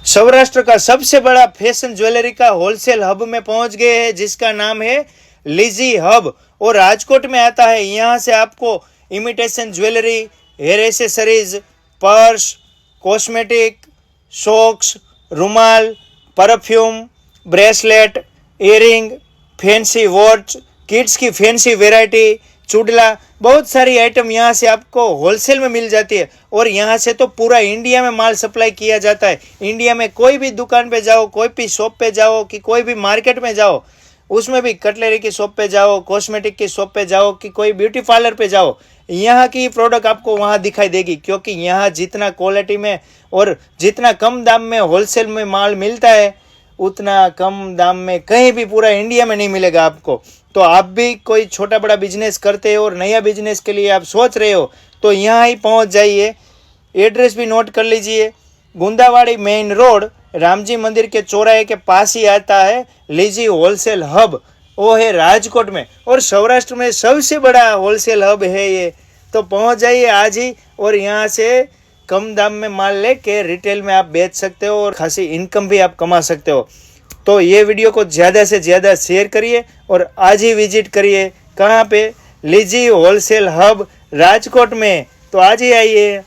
सौराष्ट्र का सबसे बड़ा फैशन ज्वेलरी का होलसेल हब में पहुंच गए हैं, जिसका नाम है लीजी हब और राजकोट में आता है। यहाँ से आपको imitation jewellery, hair accessories, purse, cosmetic, socks, रुमाल, perfume, bracelet, earring, fancy watch, kids की फैंसी वैरायटी, चुड़ला, बहुत सारी आइटम यहाँ से आपको होलसेल में मिल जाती है। और यहाँ से तो पूरा इंडिया में माल सप्लाई किया जाता है। इंडिया में कोई भी दुकान पे जाओ, कोई भी शॉप पे जाओ कि कोई भी मार्केट में जाओ, उसमें भी कटलरी की शॉप पे जाओ, कॉस्मेटिक की शॉप पे जाओ कि कोई ब्यूटी पार्लर पे जाओ, यहाँ की प्रोडक्ट आपको वहाँ दिखाई देगी। क्योंकि यहाँ जितना क्वालिटी में और जितना कम दाम में होलसेल में माल मिलता है, उतना कम दाम में कहीं भी पूरा इंडिया में नहीं मिलेगा आपको। तो आप भी कोई छोटा बड़ा बिजनेस करते हो और नया बिजनेस के लिए आप सोच रहे हो, तो यहाँ ही पहुँच जाइए। एड्रेस भी नोट कर लीजिए। गुंदावाड़ी मेन रोड, रामजी मंदिर के चौराहे के पास ही आता है लीजी होलसेल हब। वो है राजकोट में और सौराष्ट्र में सबसे बड़ा होलसेल हब है ये। तो पहुंच जाइए आज ही और यहाँ से कम दाम में माल लेके रिटेल में आप बेच सकते हो और खासी इनकम भी आप कमा सकते हो। तो ये वीडियो को ज़्यादा से ज़्यादा शेयर करिए और आज ही विजिट करिए। कहाँ पे? लीजी होलसेल हब राजकोट में। तो आज ही आइए।